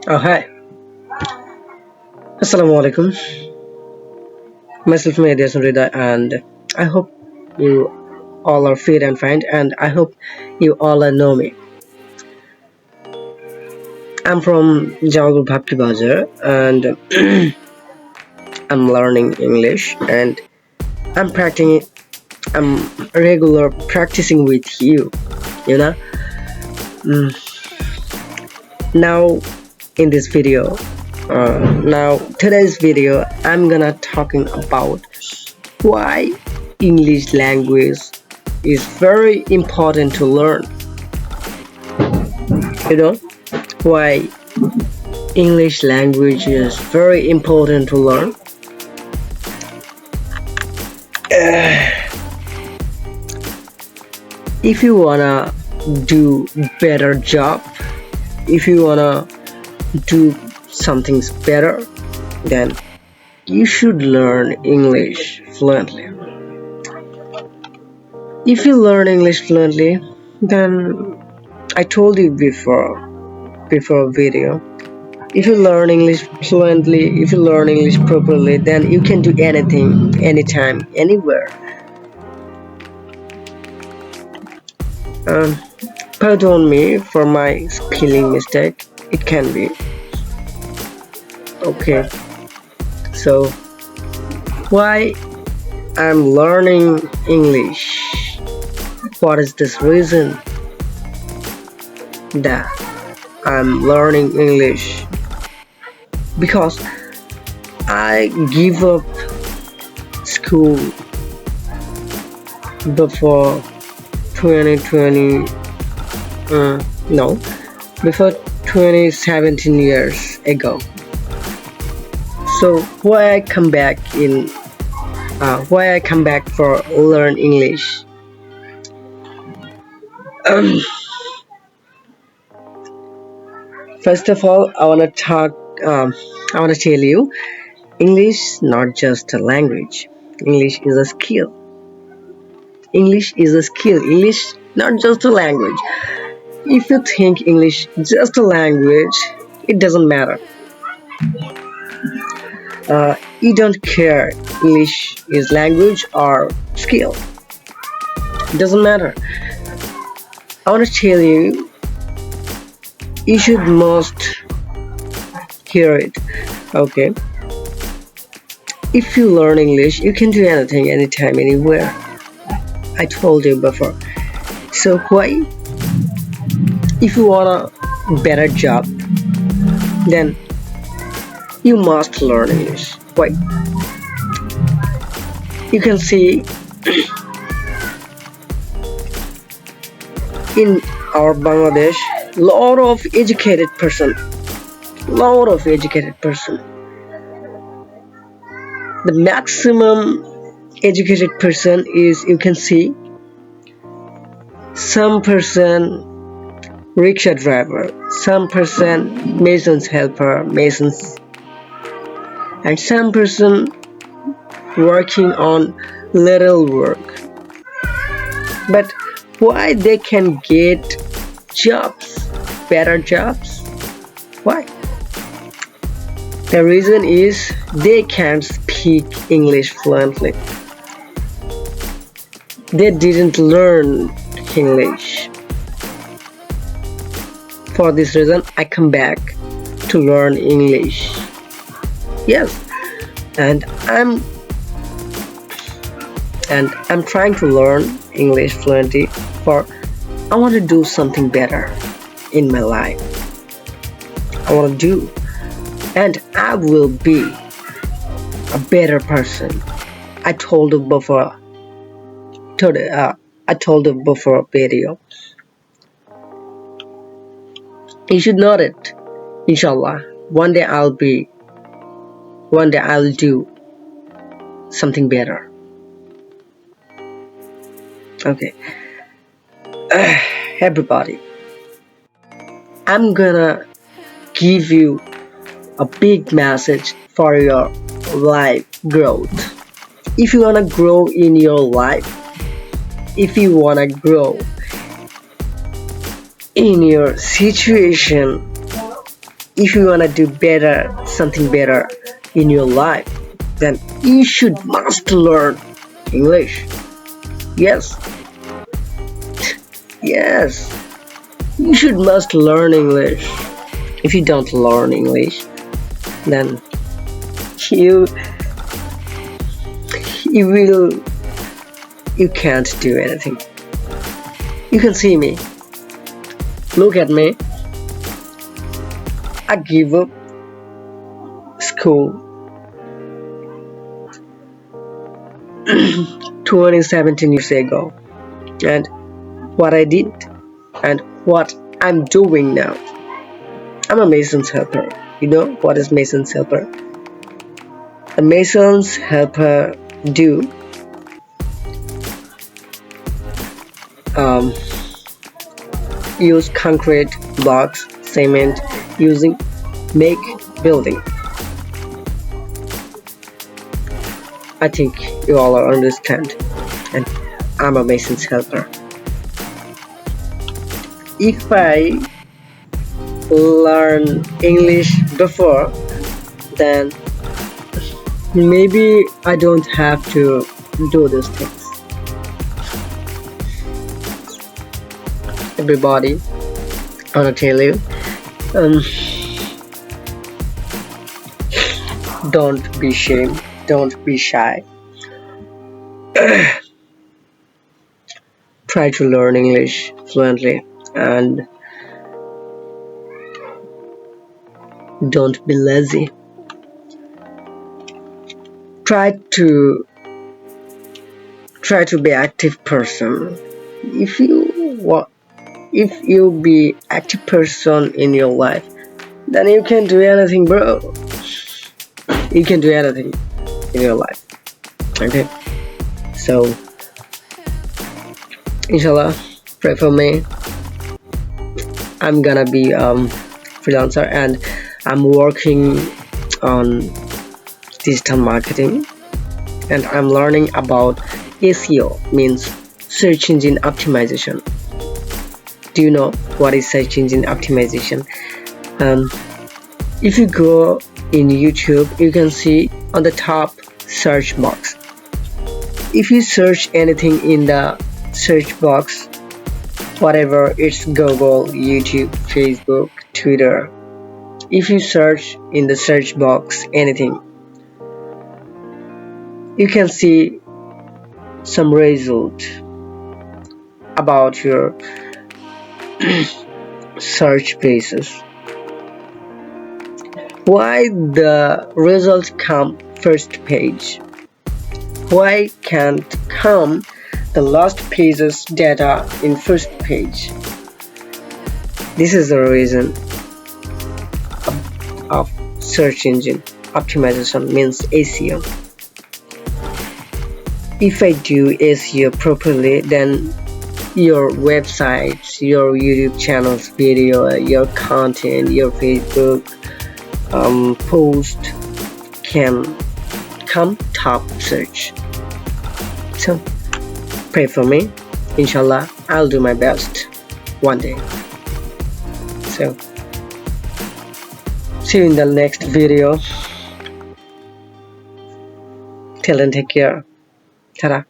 Oh, hi. Assalamu alaikum. Myself, Mehdi Rida, and I hope you all are fit and fine, and I hope you all know me. I'm from Jamalpur Bhakti Bazar, and I'm learning English, and I'm practicing. I'm regular practicing with you. You know. Mm, Now, in this video, today's video, I'm gonna talking about why English language is very important to learn. You know why English language is very important to learn. If you wanna do better job, if you wanna do something better, then you should learn English fluently. If you learn English fluently, then I told you before video. If you learn English fluently, if you learn English properly, then you can do anything, anytime, anywhere. Um, Pardon me for my spelling mistake. It can be. Okay. So, why I'm learning English? What is this reason that I'm learning English? Because I give up school before 2020. No, before 2017 years ago. So why I come back for learn English? First of all, I wanna tell you, English is not just a language. English is a skill. English is a skill. English not just a language. If you think English just a language, it doesn't matter. You don't care English is language or skill. It doesn't matter. I want to tell you, you should must hear it. Okay. If you learn English, you can do anything, anytime, anywhere. I told you before. So why? If you want a better job, then you must learn English. Why? You can see in our Bangladesh, lot of educated person. The maximum educated person is, you can see, some person rickshaw driver, some person mason's helper, masons, and some person working on little work. But why they can get jobs, better jobs? Why? The reason is they can't speak English fluently. They didn't learn English. For this reason, I come back to learn English. Yes, and I'm trying to learn English fluently, for I want to do something better in my life. I want to do, and I will be a better person. I told you before today. I told you before video. You should know it. Inshallah, one day I'll do something better. Okay. Everybody, I'm gonna give you a big message for your life growth. If you wanna grow in your life, if you wanna grow in your situation, if you want to do better, something better in your life, then you must learn English. Yes, yes, you must learn English. If you don't learn English, then you you will you can't do anything. You can see me. Look at me. I give up school 27 years ago, and what I did and what I'm doing now. I'm a mason's helper. You know what is mason's helper? A mason's helper do use concrete blocks, cement, using make building. I think you all understand, and I'm a mason's helper. If I learn English before, then maybe I don't have to do these things. Everybody, I wanna tell you, don't be ashamed, don't be shy. Try to learn English fluently and don't be lazy. Try to be active person. If you be active person in your life, then you can do anything, bro. You can do anything in your life. Okay, so inshallah, pray for me. I'm gonna be freelancer, and I'm working on digital marketing, and I'm learning about SEO, means search engine optimization. Do you know what is search engine optimization? If you go in YouTube, you can see on the top search box. If you search anything in the search box, whatever, it's Google, YouTube, Facebook, Twitter. If you search in the search box anything, you can see some result about your search basis. Why the results come first page? Why can't come the last page's data in first page? This is the reason of search engine optimization, means SEO. If I do SEO properly, then your websites, your YouTube channels video, your content, your Facebook post can come top search. So pray for me. Inshallah, I'll do my best one day. So see you in the next video. Till then, take care. Ta-da.